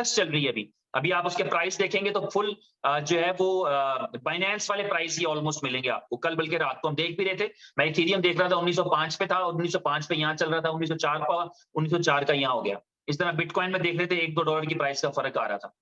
चल रही है अभी। अभी आप उसके प्राइस देखेंगे तो फुल जो है वो बाइनेंस वाले प्राइस ही ऑलमोस्ट मिलेंगे आपको। कल बल्कि रात को हम देख भी रहे थे, मैं इथेरियम देख रहा था 1905 पे था, 1905 पे यहाँ चल रहा था, 1904 का 1904 का यहाँ हो गया। इस तरह बिटकॉइन में देख रहे थे $1-2 की प्राइस का फर्क आ रहा था।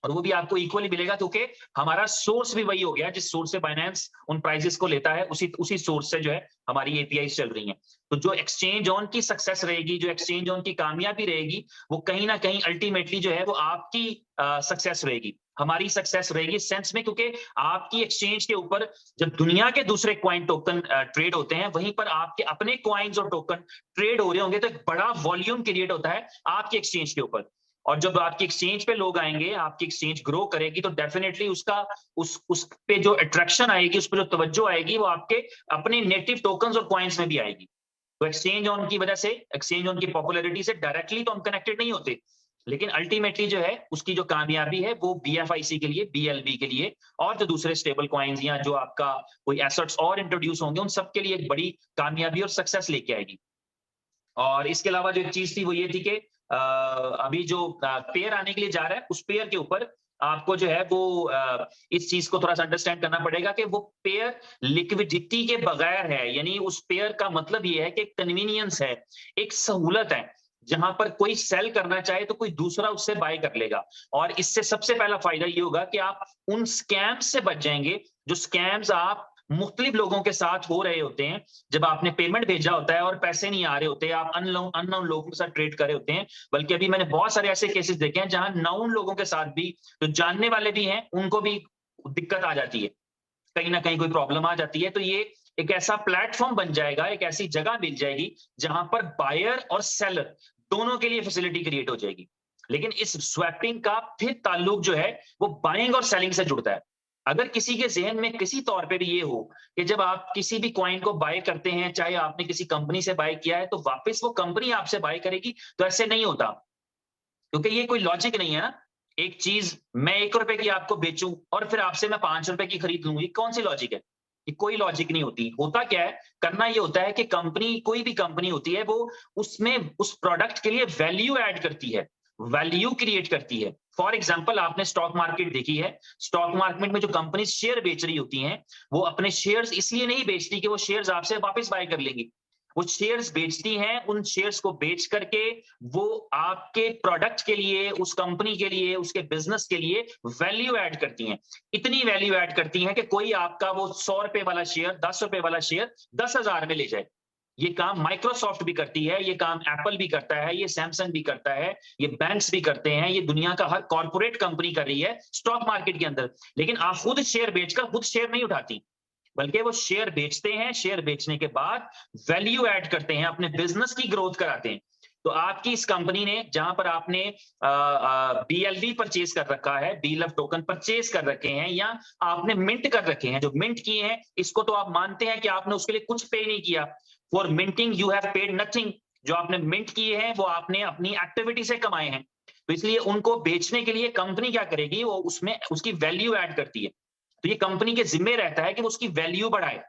और वो भी आपको इक्वली मिलेगा क्योंकि हमारा सोर्स भी वही हो गया, जिस सोर्स से फाइनेंस उन प्राइसेस को लेता है, उसी उसी सोर्स से जो है हमारी एपीआई चल रही हैं। तो जो एक्सचेंज ऑन की सक्सेस रहेगी, जो एक्सचेंज ऑन की कामयाबी रहेगी, वो कहीं ना कहीं अल्टीमेटली जो है वो आपकी सक्सेस रहेगी, हमारी सक्सेस रहेगी सेंस में, क्योंकि आपकी एक्सचेंज के ऊपर जब दुनिया के दूसरे क्वाइन टोकन ट्रेड होते हैं, वहीं पर आपके अपने क्वाइंस और टोकन ट्रेड हो रहे होंगे, तो एक बड़ा वॉल्यूम क्रिएट होता है आपकी एक्सचेंज के ऊपर। और जब आपकी एक्सचेंज पे लोग आएंगे, आपकी एक्सचेंज ग्रो करेगी, तो डेफिनेटली उसका उस पे जो अट्रैक्शन आएगी, उस पे जो तवज्जो आएगी, वो आपके अपने नेटिव टोकन्स और कॉइन्स में भी आएगी। तो एक्सचेंज ऑन की वजह से, एक्सचेंज ऑन की पॉपुलैरिटी से डायरेक्टली तो हम कनेक्टेड नहीं होते, लेकिन अल्टीमेटली जो है उसकी जो कामयाबी है वो बीएफआईसी के लिए, बीएलबी के लिए, और जो दूसरे स्टेबल कॉइन्स या जो आपका कोई एसेट्स और इंट्रोड्यूस होंगे, उन सब के लिए एक बड़ी कामयाबी और सक्सेस लेके आएगी। और इसके अलावा जो एक चीज थी वो ये थी कि अभी जो पेयर आने के लिए जा रहा है, उस पेयर के ऊपर आपको जो है वो इस चीज को थोड़ा सा अंडरस्टैंड करना पड़ेगा कि वो पेयर लिक्विडिटी के बगैर है। यानी उस पेयर का मतलब ये है कि कन्वीनियंस है, एक सहूलत है, जहां पर कोई सेल करना चाहे तो कोई दूसरा उससे बाय कर लेगा। और इससे सबसे पहला फायदा ये होगा कि आप उन स्कैम्स से बच जाएंगे, जो स्कैम्स आप मुख्तलिफ लोगों के साथ हो रहे होते हैं। जब आपने पेमेंट भेजा होता है और पैसे नहीं आ रहे होते, आप अननोन लोगों के साथ ट्रेड कर रहे होते हैं। बल्कि अभी मैंने बहुत सारे ऐसे केसेस देखे हैं जहां नाउन लोगों के साथ भी, जो जानने वाले भी हैं, उनको भी दिक्कत आ जाती है, कहीं ना कहीं कोई प्रॉब्लम आ जाती है। तो ये एक ऐसा प्लेटफॉर्म बन जाएगा, एक ऐसी जगह मिल जाएगी जहां पर बायर और सेलर दोनों के लिए फैसिलिटी क्रिएट हो जाएगी। लेकिन इस स्वैपिंग का फिर ताल्लुक जो है वो बाइंग और सेलिंग से जुड़ता है। अगर किसी के जहन में किसी तौर पे भी ये हो कि जब आप किसी भी कॉइन को बाय करते हैं, चाहे आपने किसी कंपनी से बाय किया है, तो वापस वो कंपनी आपसे बाय करेगी, तो ऐसे नहीं होता, क्योंकि ये कोई लॉजिक नहीं है ना। एक चीज मैं ₹1 की आपको बेचूं और फिर आपसे मैं ₹5 की खरीद लूं, ये कौन सी लॉजिक है? ये कोई लॉजिक नहीं होती। होता क्या है, करना ये होता है कि कंपनी, कोई भी कंपनी होती है, वो उसमें उस प्रोडक्ट के लिए वैल्यू ऐड करती है, वैल्यू क्रिएट करती है। फॉर एग्जाम्पल, आपने स्टॉक मार्केट देखी है, स्टॉक मार्केट में जो कंपनी शेयर बेच रही होती हैं, वो अपने शेयर्स इसलिए नहीं बेचती कि वो शेयर्स आपसे वापस बाय कर लेंगी। वो शेयर्स बेचती हैं, उन शेयर्स को बेच करके वो आपके प्रोडक्ट के लिए, उस कंपनी के लिए, उसके बिजनेस के लिए वैल्यू ऐड करती हैं। इतनी वैल्यू ऐड करती हैं कि कोई आपका वो ₹100 वाला शेयर, ₹10 वाला शेयर 10,000 में ले जाए। ये काम माइक्रोसॉफ्ट भी करती है, ये काम एप्पल भी करता है, ये सैमसंग भी करता है, ये बैंक्स भी करते हैं, ये दुनिया का हर कॉर्पोरेट कंपनी कर रही है स्टॉक मार्केट के अंदर। लेकिन आप खुद शेयर बेचकर खुद शेयर नहीं उठाती, बल्कि वो शेयर बेचते हैं, शेयर बेचने के बाद वैल्यू ऐड करते हैं, अपने बिजनेस की ग्रोथ कराते हैं। तो आपकी इस कंपनी ने, जहां पर आपने बीएलवी परचेज कर रखा है, बीएलएफ टोकन परचेज कर रखे हैं, या आपने मिंट कर रखे हैं, जो मिंट किए हैं, इसको तो आप मानते हैं कि आपने उसके लिए कुछ पे नहीं किया। For minting you have paid nothing. जो आपने मिंट किए हैं वो आपने अपनी एक्टिविटी से कमाए हैं। तो इसलिए उनको बेचने के लिए कंपनी क्या करेगी, वो उसमें उसकी वैल्यू ऐड करती है। तो ये कंपनी के जिम्मे रहता है कि वो उसकी वैल्यू बढ़ाए,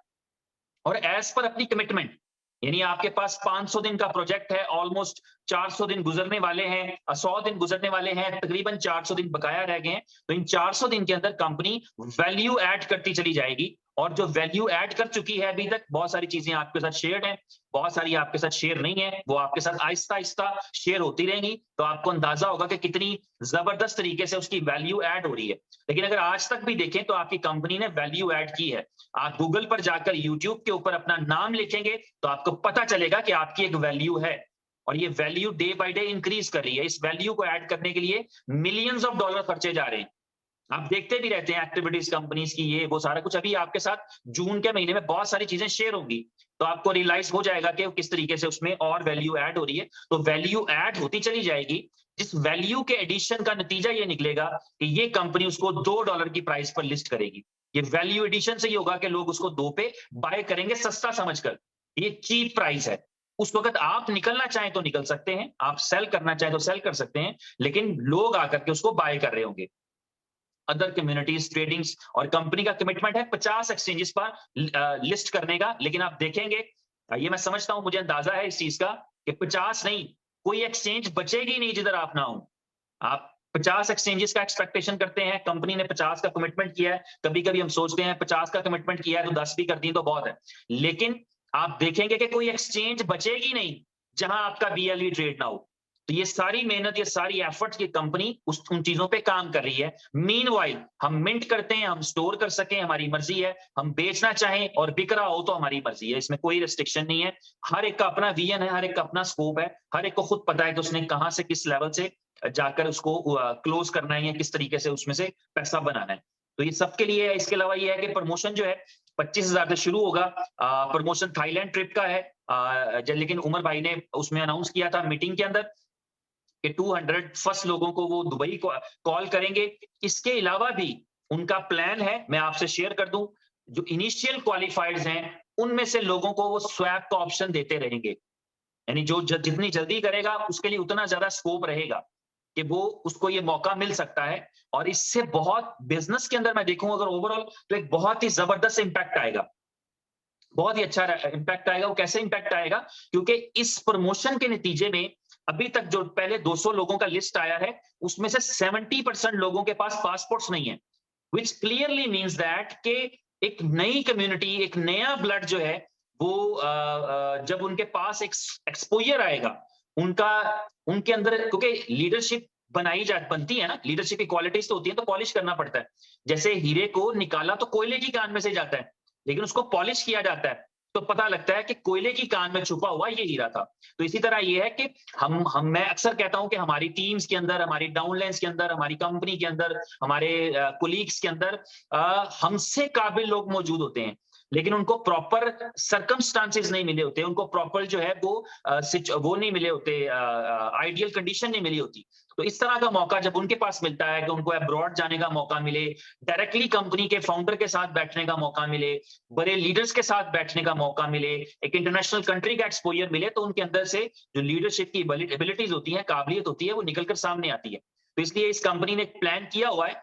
और एज पर अपनी कमिटमेंट। यानी आपके पास 500 दिन का प्रोजेक्ट है, ऑलमोस्ट 400 दिन गुजरने वाले हैं, 100 दिन गुजरने वाले हैं, तकरीबन 400 दिन बकाया रह गए हैं। तो इन 400 दिन के अंदर कंपनी वैल्यू ऐड करती चली जाएगी, और जो वैल्यू ऐड कर चुकी है अभी तक, बहुत सारी चीजें आपके साथ शेयर हैं, बहुत सारी आपके साथ शेयर नहीं है, वो आपके साथ आहिस्ता आहिस्ता शेयर होती रहेंगी। तो आपको अंदाजा होगा कि कितनी जबरदस्त तरीके से उसकी वैल्यू ऐड हो रही है। लेकिन अगर आज तक भी देखें तो आपकी कंपनी ने वैल्यू ऐड की है। आप गूगल पर जाकर यूट्यूब के ऊपर अपना नाम लिखेंगे तो आपको पता चलेगा कि आपकी एक वैल्यू है, और ये value day by day increase कर रही है। इस वैल्यू को ऐड करने के लिए मिलियंस ऑफ डॉलर खर्चे जा रहे हैं। आप देखते भी रहते हैं एक्टिविटीज कंपनीज की, ये वो सारा कुछ। अभी आपके साथ जून के महीने में बहुत सारी चीजें शेयर होंगी, तो आपको रियलाइज हो जाएगा कि किस तरीके से उसमें और वैल्यू ऐड हो रही है। तो वैल्यू ऐड होती चली जाएगी। जिस वैल्यू के एडिशन का नतीजा ये निकलेगा कि ये कंपनी उसको $2 की प्राइस पर लिस्ट करेगी। ये वैल्यू एडिशन से ही होगा कि लोग उसको 2 पे बाय करेंगे, सस्ता समझकर। ये चीप प्राइस है। उस वक्त आप निकलना चाहें तो निकल सकते हैं, आप सेल करना चाहें तो सेल कर सकते हैं, लेकिन लोग आकर के उसको बाय कर रहे होंगे। अदर कम्युनिटीज, ट्रेडिंग्स, और कंपनी का कमिटमेंट है 50 एक्सचेंजेस पर लिस्ट करने का। लेकिन आप देखेंगे, ये मैं समझता हूं, मुझे अंदाजा है इस चीज का कि 50 नहीं, कोई एक्सचेंज बचेगी नहीं जिधर आप ना हो। आप 50 एक्सचेंजेस का एक्सपेक्टेशन करते हैं, कंपनी ने 50 का कमिटमेंट किया है। कभी कभी हम सोचते हैं 50 का कमिटमेंट किया है तो 10 भी कर दी तो बहुत है, लेकिन आप देखेंगे कि कोई एक्सचेंज बचेगी नहीं जहां आपका BLV ट्रेड ना हो। तो ये सारी मेहनत, ये सारी एफर्ट्स, ये कंपनी उन चीजों पे काम कर रही है। मीनवाइल हम मिंट करते हैं, हम स्टोर कर सकें, हमारी मर्जी है, हम बेचना चाहें और बिक रहा हो तो हमारी मर्जी है, इसमें कोई रिस्ट्रिक्शन नहीं है। हर एक का अपना विजन है, हर एक का अपना स्कोप है, हर एक को खुद पता है कि उसने कहां से किस लेवल से जाकर उसको क्लोज करना है या किस तरीके से उसमें से पैसा बनाना है। तो ये सबके लिए है। इसके अलावा ये है कि प्रमोशन जो है 25,000 से शुरू होगा। प्रमोशन थाईलैंड ट्रिप का है, लेकिन उमर भाई ने उसमें अनाउंस किया था मीटिंग के अंदर कि 200 फर्स्ट लोगों को वो दुबई को कॉल करेंगे। इसके अलावा भी उनका प्लान है, मैं आपसे शेयर कर दूं, जो इनिशियल क्वालिफाइड्स हैं उनमें से लोगों को वो स्वैप का ऑप्शन देते रहेंगे। यानी जो जितनी जल्दी करेगा उसके लिए उतना ज्यादा स्कोप रहेगा कि वो उसको ये मौका मिल सकता है। और इससे बहुत बिजनेस के अंदर मैं देखूं अगर ओवरऑल तो एक बहुत ही जबरदस्त इंपैक्ट आएगा, बहुत ही अच्छा इंपैक्ट आएगा। वो कैसे इंपैक्ट आएगा? क्योंकि इस प्रमोशन के नतीजे में अभी तक जो पहले 200 लोगों का लिस्ट आया है उसमें से 70% लोगों के पास पासपोर्ट्स नहीं है, विच क्लियरली मीन्स दैट कि एक नई कम्युनिटी, एक नया ब्लड जो है वो जब उनके पास एक एक्सपोजर आएगा उनका, उनके अंदर, क्योंकि लीडरशिप बनती है ना, लीडरशिप की क्वालिटीज तो होती है, तो पॉलिश करना पड़ता है। जैसे हीरे को निकाला तो कोयले की कान में से जाता है, लेकिन उसको पॉलिश किया जाता है तो पता लगता है कि कोयले की कान में छुपा हुआ ये हीरा था। तो इसी तरह ये है कि हम मैं अक्सर कहता हूं कि हमारी टीम्स के अंदर, हमारी डाउनलाइंस के अंदर, हमारी कंपनी के अंदर, हमारे कोलीग्स के अंदर हमसे काबिल लोग मौजूद होते हैं, लेकिन उनको प्रॉपर सर्कमस्टांसेस नहीं मिले होते, उनको प्रॉपर जो है वो नहीं मिले होते, आइडियल कंडीशन नहीं मिली होती। तो इस तरह का मौका जब उनके पास मिलता है कि उनको अब्रॉड जाने का मौका मिले, डायरेक्टली कंपनी के फाउंडर के साथ बैठने का मौका मिले, बड़े लीडर्स के साथ बैठने का मौका मिले, एक इंटरनेशनल कंट्री का एक्सपोजर मिले, तो उनके अंदर से जो लीडरशिप की एबिलिटीज होती है, काबिलियत होती है, वो निकलकर सामने आती है। तो इसलिए इस कंपनी ने एक प्लान किया हुआ है,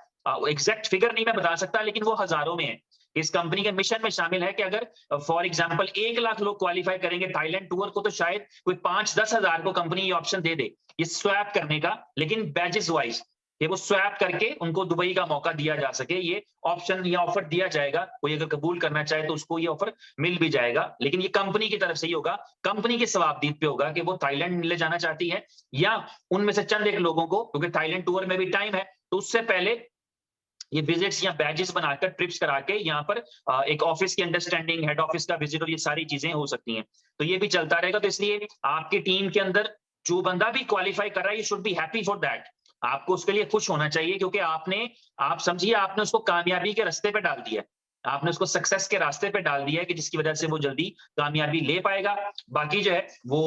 एग्जैक्ट फिगर नहीं मैं बता सकता, लेकिन वो हजारों में है। इस कंपनी के मिशन में शामिल है कि अगर फॉर एग्जांपल 1 लाख लोग क्वालिफाई करेंगे थाईलैंड टूर को, तो शायद कोई 5-10 हजार को कंपनी ये ऑप्शन दे दे ये स्वैप करने का, लेकिन बैजेस वाइज, कि वो स्वैप करके उनको दुबई का मौका दिया जा सके। ये ऑप्शन या ऑफर दिया जाएगा, कोई अगर कबूल करना चाहे तो उसको ये ऑफर मिल भी जाएगा, लेकिन ये कंपनी की तरफ से ही होगा, कंपनी के सवाबदीद पे होगा कि वो थाईलैंड ले जाना चाहती है या उनमें से चंद एक लोगों को, क्योंकि थाईलैंड टूर में भी टाइम है, तो उससे पहले ये विजिट्स या बैजेस बनाकर ट्रिप्स करा के यहाँ पर एक ऑफिस की अंडरस्टैंडिंग, हेड ऑफिस का विजिट और ये सारी चीजें हो सकती हैं। तो ये भी चलता रहेगा। तो इसलिए आपकी टीम के अंदर जो बंदा भी क्वालिफाई कर रहा है, you should be happy for that. आपको उसके लिए खुश होना चाहिए, क्योंकि आप समझिए आपने उसको कामयाबी के रास्ते पे डाल दिया है, आपने उसको सक्सेस के रास्ते पे डाल दिया है, कि जिसकी वजह से वो जल्दी कामयाबी ले पाएगा। बाकी जो है वो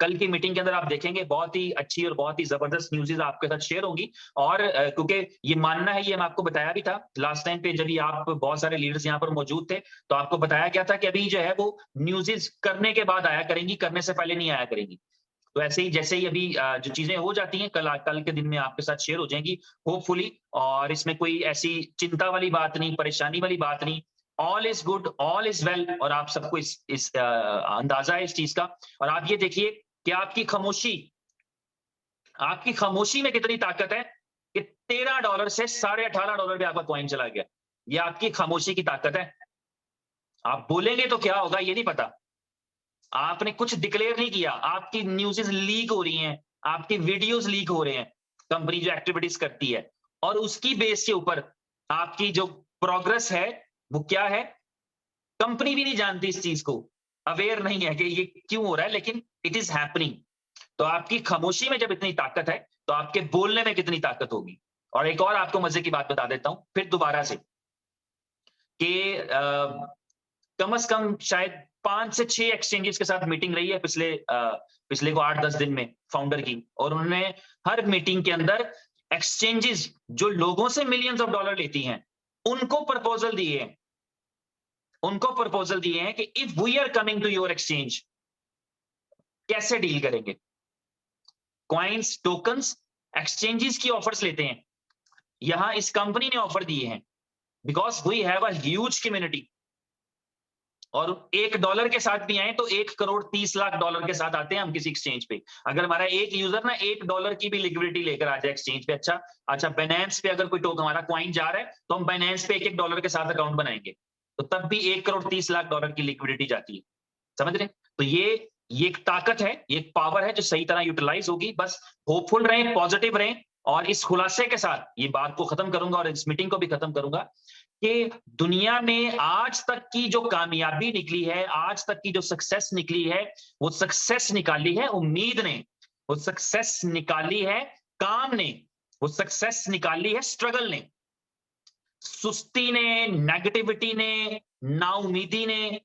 कल की मीटिंग के अंदर आप देखेंगे बहुत ही अच्छी और बहुत ही जबरदस्त न्यूज़ आपके साथ शेयर होंगी। और क्योंकि ये मानना है, ये मैं आपको बताया भी था लास्ट टाइम पे, जब भी आप बहुत सारे लीडर्स यहाँ पर मौजूद थे, तो आपको बताया गया था कि अभी जो है वो न्यूज़ करने के बाद आया करेंगी, करने से पहले नहीं आया करेंगी। तो ऐसे ही जैसे ही अभी जो चीजें हो जाती हैं कल के दिन में आपके साथ शेयर हो जाएंगी होपफुली, और इसमें कोई ऐसी चिंता वाली बात नहीं, परेशानी वाली बात नहीं। All is good, all is well, और आप सबको इस अंदाजा है इस चीज का। और आप ये देखिए कि आपकी खामोशी में कितनी ताकत है कि $13 से $18.5 पे आपका कॉइन चला गया। ये आपकी खामोशी की ताकत है। आप बोलेंगे तो क्या होगा ये नहीं पता, आपने कुछ डिक्लेयर नहीं किया, आपकी न्यूज़ लीक हो रही हैं, आपकी वीडियोस लीक हो रहे हैं, कंपनी जो एक्टिविटीज करती है, और उसकी बेस के ऊपर आपकी जो प्रोग्रेस है वो क्या है, कंपनी भी नहीं जानती इस चीज को, अवेयर नहीं है कि ये क्यों हो रहा है, लेकिन इट इज हैपनिंग। तो आपकी खामोशी में जब इतनी ताकत है, तो आपके बोलने में कितनी ताकत होगी। और एक और आपको मजे की बात बता देता हूं फिर दोबारा से, कि कम से कम शायद 5 से 6 एक्सचेंजेस के साथ मीटिंग रही है पिछले को 8-10 दिन में फाउंडर की, और उन्होंने हर मीटिंग के अंदर एक्सचेंजेस जो लोगों से मिलियंस ऑफ डॉलर लेती हैं उनको प्रपोजल दिए हैं कि if we are coming to your exchange, कैसे डील करेंगे। कॉइन्स, टोकन्स, एक्सचेंजेस की ऑफर्स लेते हैं। यहां इस कंपनी ने ऑफर दिए हैं because we have a huge community, और $1 के साथ भी आए तो 1,30,00,000 डॉलर के साथ आते हैं हम किसी एक्सचेंज पे। अगर हमारा एक यूजर ना $1 की भी लिक्विडिटी लेकर आ जाए एक्सचेंज पे, अच्छा बाइनेंस पे अगर कोई टोकन हमारा कॉइन जा रहा है तो हम बाइनेंस पे $1 के साथ अकाउंट बनाएंगे, तो तब भी 1,30,00,000 डॉलर की लिक्विडिटी जाती है। समझ रहे? तो ये एक ताकत है, ये एक पावर है जो सही तरह यूटिलाइज होगी। बस होपफुल रहें, पॉजिटिव रहें, और इस खुलासे के साथ ये बात को खत्म करूंगा और इस मीटिंग को भी खत्म करूंगा कि दुनिया में आज तक की जो कामयाबी निकली है, आज तक की जो सक्सेस निकली है, वो सक्सेस निकाली है उम्मीद ने, वो सक्सेस निकाली है काम ने, वो सक्सेस निकाली है स्ट्रगल ने। सुस्ती ने, नेगेटिविटी ने, नाउमीदी ने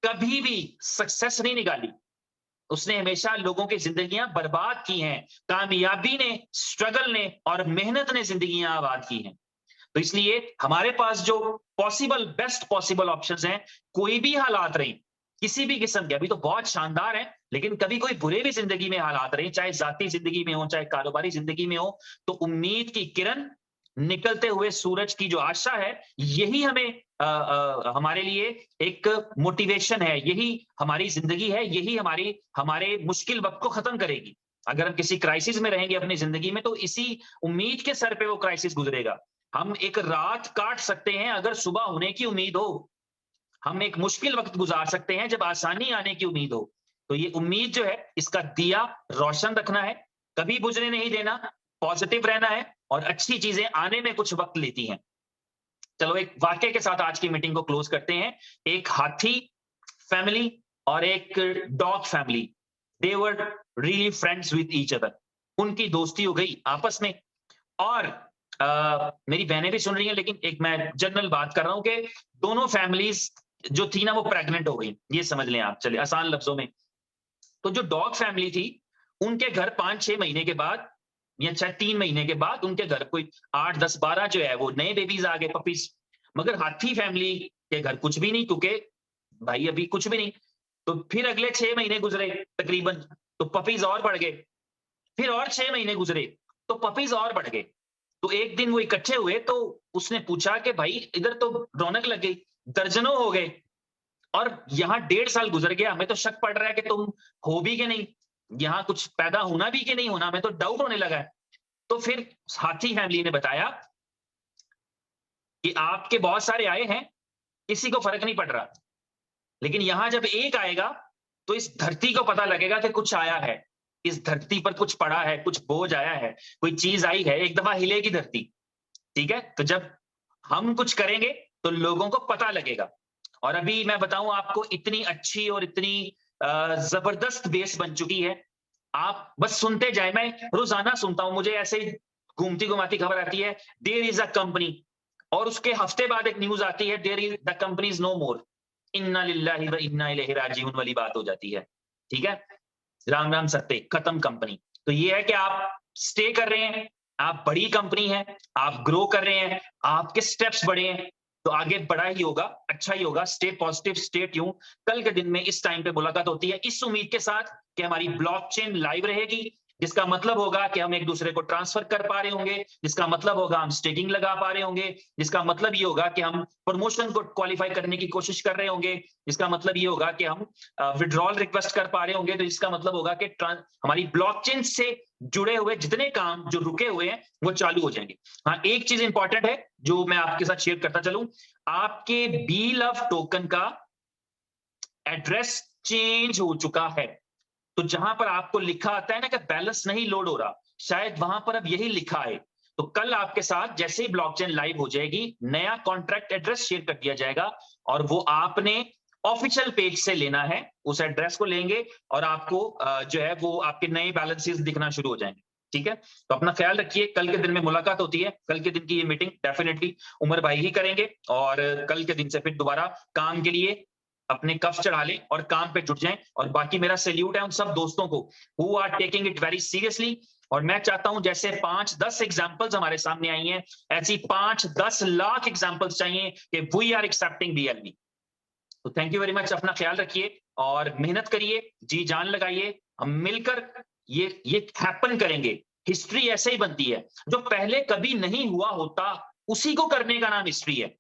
कभी भी सक्सेस नहीं निकाली। उसने हमेशा लोगों की जिंदगियां बर्बाद की हैं। कामयाबी ने, स्ट्रगल ने और मेहनत ने जिंदगियां आबाद की हैं। तो इसलिए हमारे पास जो पॉसिबल, बेस्ट पॉसिबल ऑप्शंस हैं, कोई भी हालात रहे, किसी भी किस्म के, अभी तो बहुत शानदार है, लेकिन कभी कोई बुरे भी जिंदगी में हालात रहे, चाहे जाती जिंदगी में हो, चाहे कारोबारी जिंदगी में हो, तो उम्मीद की किरण, निकलते हुए सूरज की जो आशा है, यही हमें हमारे लिए एक मोटिवेशन है, यही हमारी जिंदगी है, यही हमारे मुश्किल वक्त को खत्म करेगी। अगर हम किसी क्राइसिस में रहेंगे अपनी जिंदगी में, तो इसी उम्मीद के सर पे वो क्राइसिस गुजरेगा। हम एक रात काट सकते हैं अगर सुबह होने की उम्मीद हो, हम एक मुश्किल वक्त गुजार सकते हैं जब आसानी आने की उम्मीद हो। तो ये उम्मीद जो है, इसका दिया रोशन रखना है, कभी बुझने नहीं देना, पॉजिटिव रहना है, और अच्छी चीजें आने में कुछ वक्त लेती हैं। चलो एक वाक्य के साथ आज की मीटिंग को क्लोज करते हैं। एक हाथी फैमिली और एक dog family, they were really friends with each other. उनकी दोस्ती हो गई आपस में। और मेरी बहनें भी सुन रही हैं, लेकिन एक मैं जनरल बात कर रहा हूं कि दोनों फैमिलीज जो थी ना, वो प्रेग्नेंट हो गई, ये समझ लें आप, चलिए आसान लफ्जों में। तो जो डॉग फैमिली थी, उनके घर 5-6 महीने के बाद, या शायद 3 महीने के बाद, उनके घर कोई 8, 10, 12 जो है वो नए बेबीज आ गए, पपीज। मगर हाथी फैमिली के घर कुछ भी नहीं, क्योंकि भाई अभी कुछ भी नहीं। तो फिर अगले 6 महीने गुजरे तकरीबन, तो पपीज और बढ़ गए। फिर और 6 महीने गुजरे तो पपीज और बढ़ गए। तो एक दिन वो इकट्ठे हुए, तो उसने पूछा कि भाई इधर तो रौनक लग गई, दर्जनों हो गए, और यहाँ 1.5 साल गुजर गया, हमें तो शक पड़ रहा है कि तुम हो भी कि नहीं, यहाँ कुछ पैदा होना भी कि नहीं होना, हमें तो डाउट होने लगा है। तो फिर हाथी फैमिली ने बताया कि आपके बहुत सारे आए हैं, किसी को फर्क नहीं पड़ रहा, लेकिन यहां जब एक आएगा तो इस धरती को पता लगेगा कि कुछ आया है, इस धरती पर कुछ पड़ा है, कुछ बोझ आया है, कोई चीज आई है, एक दफा हिलेगी धरती। ठीक है, तो जब हम कुछ करेंगे तो लोगों को पता लगेगा। और अभी मैं बताऊं आपको, इतनी अच्छी और इतनी जबरदस्त बेस बन चुकी है, आप बस सुनते जाए। मैं रोजाना सुनता हूं, मुझे ऐसे ही घूमती घुमाती खबर आती है, देयर इज अ कंपनी, और उसके हफ्ते बाद एक न्यूज आती है, there is the company is no more. इन्ना लिल्लाहि व इन्ना इलैहि राजिऊन वाली बात हो जाती है। ठीक है, राम राम सत्ते, खत्म कंपनी। तो ये है कि आप स्टे कर रहे हैं, आप बड़ी कंपनी है, आप ग्रो कर रहे हैं, आपके स्टेप्स बड़े हैं, तो आगे बड़ा ही होगा, अच्छा ही होगा। Stay positive, stay tune. कल के दिन में इस टाइम पे मुलाकात होती है, इस उम्मीद के साथ कि हमारी ब्लॉकचेन लाइव रहेगी, जिसका मतलब होगा कि हम एक दूसरे को ट्रांसफर कर पा रहे होंगे, जिसका मतलब होगा हम स्टेकिंग लगा पा रहे होंगे, जिसका मतलब ये होगा कि हम प्रमोशन को क्वालिफाई करने की कोशिश कर रहे होंगे, जिसका मतलब ये होगा कि हम विड्रॉल रिक्वेस्ट कर पा रहे होंगे, तो इसका मतलब होगा कि हमारी ब्लॉकचेन से जुड़े हुए जितने काम जो रुके हुए हैं वो चालू हो जाएंगे। हाँ, एक चीज इंपॉर्टेंट है जो मैं आपके साथ शेयर करता चलूं, आपके बी लव टोकन का एड्रेस चेंज हो चुका है। तो जहां पर आपको लिखा आता है ना कि बैलेंस नहीं लोड हो रहा, शायद वहां पर अब यही लिखा है। तो कल आपके साथ जैसे ही ब्लॉकचेन लाइव हो जाएगी, नया कॉन्ट्रैक्ट एड्रेस शेयर कर दिया जाएगा, और वो आपने ऑफिशियल पेज से लेना है। उस एड्रेस को लेंगे और आपको जो है वो आपके नए बैलेंसेस दिखना शुरू हो जाएंगे। ठीक है, तो अपना ख्याल रखिए। कल के दिन में मुलाकात होती है, कल के दिन की ये मीटिंग डेफिनेटली उमर भाई ही करेंगे, और कल के दिन से फिर दोबारा काम के लिए अपने कफ चढ़ा लें और काम पे जुट जाएं। और बाकी मेरा सैल्यूट है उन सब दोस्तों को who are taking it very seriously. और मैं चाहता हूं जैसे 5-10 एग्जांपल्स हमारे सामने आई हैं, ऐसी 5-10 लाख एग्जांपल्स चाहिए कि वी आर एक्सेप्टिंग BLV। तो थैंक यू वेरी मच, अपना ख्याल रखिए और मेहनत करिए, जी जान लगाइए। हम मिलकर ये हैपन करेंगे। हिस्ट्री ऐसे ही बनती है, जो पहले कभी नहीं हुआ होता उसी को करने का नाम हिस्ट्री है।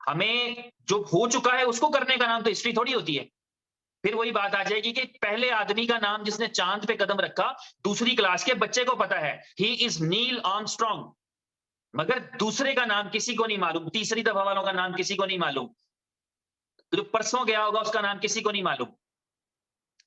हमें जो हो चुका है उसको करने का नाम तो हिस्ट्री थोड़ी होती है। फिर वही बात आ जाएगी कि पहले आदमी का नाम जिसने चांद पे कदम रखा, दूसरी क्लास के बच्चे को पता है, ही इज नील आर्मस्ट्रांग, मगर दूसरे का नाम किसी को नहीं मालूम, तीसरी दफा वालों का नाम किसी को नहीं मालूम, जो परसों गया होगा उसका नाम किसी को नहीं मालूम।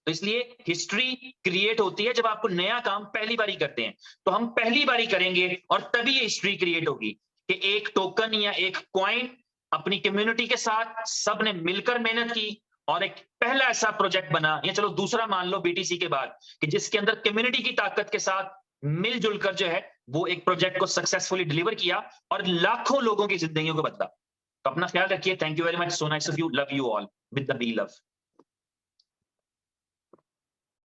तो इसलिए हिस्ट्री क्रिएट होती है जब आपको नया काम पहली बारी करते हैं। तो हम पहली बारी करेंगे और तभी ये हिस्ट्री क्रिएट होगी कि एक टोकन या एक कॉइन अपनी कम्युनिटी के साथ सबने मिलकर मेहनत की और एक पहला ऐसा प्रोजेक्ट बना, या चलो दूसरा मान लो बीटीसी के बाद, कि जिसके अंदर कम्युनिटी की ताकत के साथ मिलजुल कर जो है वो एक प्रोजेक्ट को सक्सेसफुली डिलीवर किया और लाखों लोगों की जिंदगियों को बदला। तो अपना ख्याल रखिए। Thank you very much. So nice of you. Love you all with the be love.